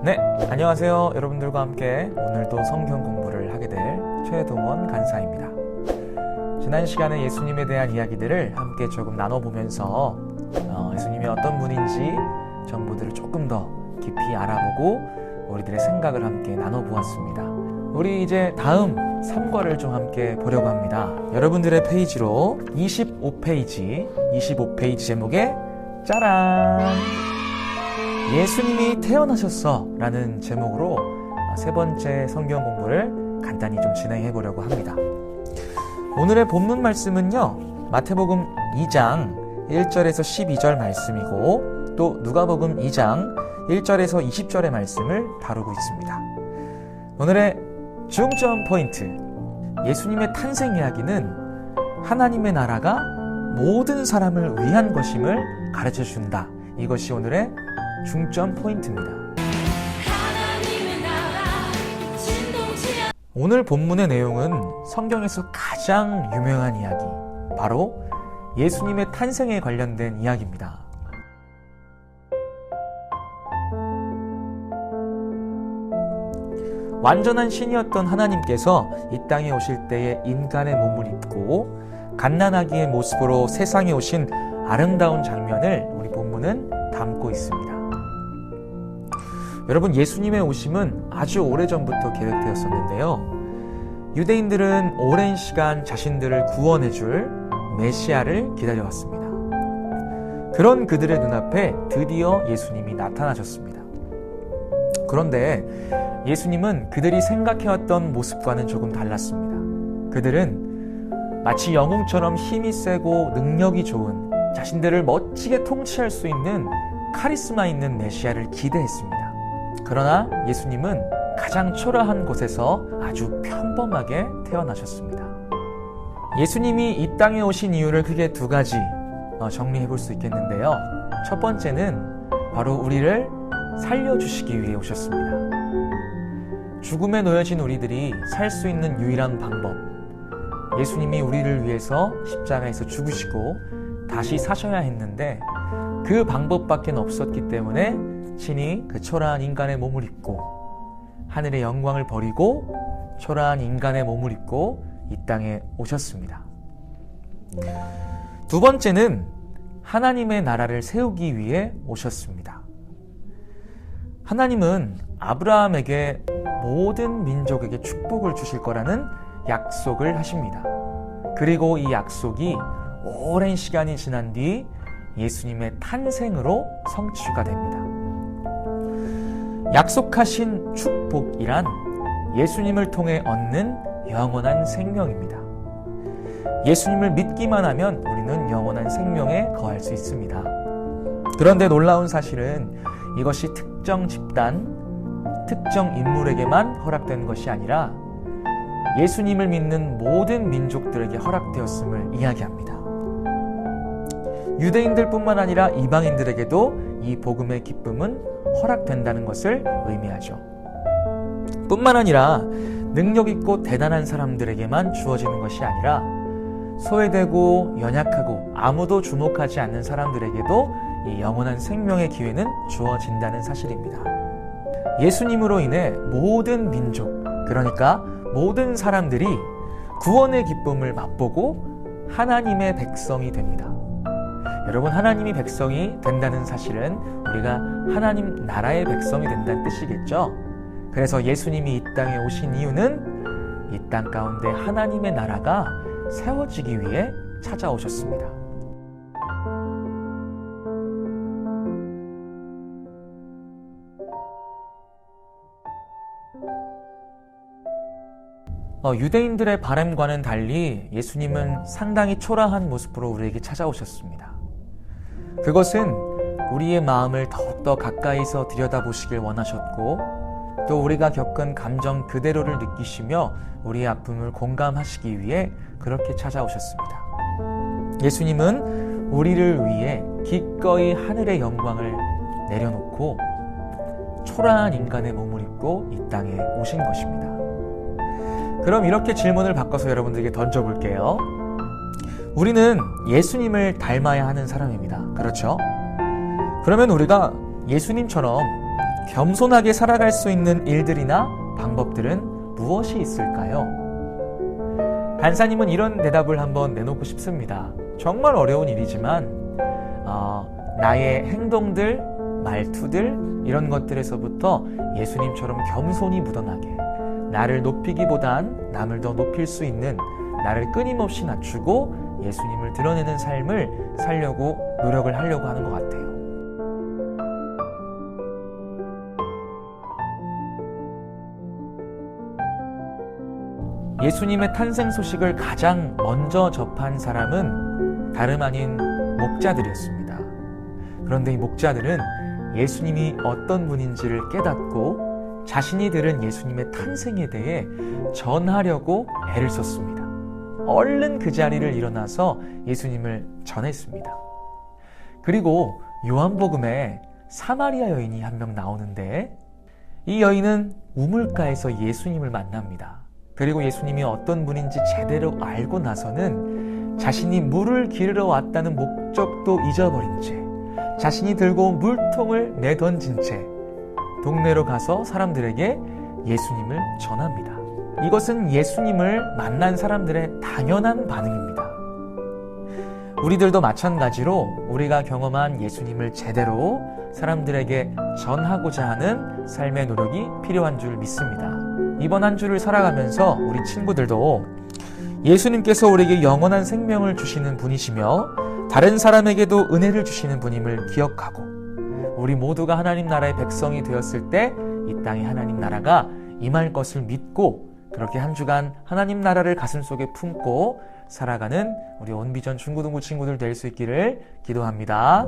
네, 안녕하세요. 여러분들과 함께 오늘도 성경 공부를 하게 될 최동원 간사입니다. 지난 시간에 예수님에 대한 이야기들을 함께 조금 나눠보면서 예수님이 어떤 분인지 정보들을 조금 더 깊이 알아보고 우리들의 생각을 함께 나눠보았습니다. 우리 이제 다음 3과를 좀 함께 보려고 합니다. 여러분들의 페이지로 25페이지 제목에 짜란! 예수님이 태어나셨어 라는 제목으로 세 번째 성경 공부를 간단히 좀 진행해 보려고 합니다. 오늘의 본문 말씀은요, 마태복음 2장 1절에서 12절 말씀이고 또 누가복음 2장 1절에서 20절의 말씀을 다루고 있습니다. 오늘의 중점 포인트, 예수님의 탄생 이야기는 하나님의 나라가 모든 사람을 위한 것임을 가르쳐 준다. 이것이 오늘의 중점 포인트입니다. 오늘 본문의 내용은 성경에서 가장 유명한 이야기, 바로 예수님의 탄생에 관련된 이야기입니다. 완전한 신이었던 하나님께서 이 땅에 오실 때에 인간의 몸을 입고 갓난아기의 모습으로 세상에 오신 아름다운 장면을 우리 본문은 담고 있습니다. 여러분, 예수님의 오심은 아주 오래전부터 계획되었었는데요. 유대인들은 오랜 시간 자신들을 구원해줄 메시아를 기다려왔습니다. 그런 그들의 눈앞에 드디어 예수님이 나타나셨습니다. 그런데 예수님은 그들이 생각해왔던 모습과는 조금 달랐습니다. 그들은 마치 영웅처럼 힘이 세고 능력이 좋은, 자신들을 멋지게 통치할 수 있는 카리스마 있는 메시아를 기대했습니다. 그러나 예수님은 가장 초라한 곳에서 아주 평범하게 태어나셨습니다. 예수님이 이 땅에 오신 이유를 크게 두 가지 정리해 볼 수 있겠는데요. 첫 번째는 바로 우리를 살려주시기 위해 오셨습니다. 죽음에 놓여진 우리들이 살 수 있는 유일한 방법, 예수님이 우리를 위해서 십자가에서 죽으시고 다시 사셔야 했는데 그 방법밖에 없었기 때문에 친히 그 초라한 인간의 몸을 입고 하늘의 영광을 버리고 초라한 인간의 몸을 입고 이 땅에 오셨습니다. 두 번째는 하나님의 나라를 세우기 위해 오셨습니다. 하나님은 아브라함에게 모든 민족에게 축복을 주실 거라는 약속을 하십니다. 그리고 이 약속이 오랜 시간이 지난 뒤 예수님의 탄생으로 성취가 됩니다. 약속하신 축복이란 예수님을 통해 얻는 영원한 생명입니다. 예수님을 믿기만 하면 우리는 영원한 생명에 거할 수 있습니다. 그런데 놀라운 사실은 이것이 특정 집단, 특정 인물에게만 허락된 것이 아니라 예수님을 믿는 모든 민족들에게 허락되었음을 이야기합니다. 유대인들뿐만 아니라 이방인들에게도 이 복음의 기쁨은 허락된다는 것을 의미하죠. 뿐만 아니라 능력 있고 대단한 사람들에게만 주어지는 것이 아니라 소외되고 연약하고 아무도 주목하지 않는 사람들에게도 이 영원한 생명의 기회는 주어진다는 사실입니다. 예수님으로 인해 모든 민족, 그러니까 모든 사람들이 구원의 기쁨을 맛보고 하나님의 백성이 됩니다. 여러분, 하나님이 백성이 된다는 사실은 우리가 하나님 나라의 백성이 된다는 뜻이겠죠? 그래서 예수님이 이 땅에 오신 이유는 이 땅 가운데 하나님의 나라가 세워지기 위해 찾아오셨습니다. 유대인들의 바람과는 달리 예수님은 상당히 초라한 모습으로 우리에게 찾아오셨습니다. 그것은 우리의 마음을 더욱더 가까이서 들여다보시길 원하셨고 또 우리가 겪은 감정 그대로를 느끼시며 우리의 아픔을 공감하시기 위해 그렇게 찾아오셨습니다. 예수님은 우리를 위해 기꺼이 하늘의 영광을 내려놓고 초라한 인간의 몸을 입고 이 땅에 오신 것입니다. 그럼 이렇게 질문을 바꿔서 여러분들에게 던져볼게요. 우리는 예수님을 닮아야 하는 사람입니다. 그렇죠? 그러면 우리가 예수님처럼 겸손하게 살아갈 수 있는 일들이나 방법들은 무엇이 있을까요? 간사님은 이런 대답을 한번 내놓고 싶습니다. 정말 어려운 일이지만 나의 행동들, 말투들 이런 것들에서부터 예수님처럼 겸손히 묻어나게 나를 높이기보단 남을 더 높일 수 있는 나를 끊임없이 낮추고 예수님을 드러내는 삶을 살려고 노력을 하려고 하는 것 같아요. 예수님의 탄생 소식을 가장 먼저 접한 사람은 다름 아닌 목자들이었습니다. 그런데 이 목자들은 예수님이 어떤 분인지를 깨닫고 자신이 들은 예수님의 탄생에 대해 전하려고 애를 썼습니다. 얼른 그 자리를 일어나서 예수님을 전했습니다. 그리고 요한복음에 사마리아 여인이 한 명 나오는데 이 여인은 우물가에서 예수님을 만납니다. 그리고 예수님이 어떤 분인지 제대로 알고 나서는 자신이 물을 기르러 왔다는 목적도 잊어버린 채 자신이 들고 온 물통을 내던진 채 동네로 가서 사람들에게 예수님을 전합니다. 이것은 예수님을 만난 사람들의 당연한 반응입니다. 우리들도 마찬가지로 우리가 경험한 예수님을 제대로 사람들에게 전하고자 하는 삶의 노력이 필요한 줄 믿습니다. 이번 한 주를 살아가면서 우리 친구들도 예수님께서 우리에게 영원한 생명을 주시는 분이시며 다른 사람에게도 은혜를 주시는 분임을 기억하고 우리 모두가 하나님 나라의 백성이 되었을 때 이 땅에 하나님 나라가 임할 것을 믿고 그렇게 한 주간 하나님 나라를 가슴속에 품고 살아가는 우리 온비전 중고등부 친구들 될 수 있기를 기도합니다.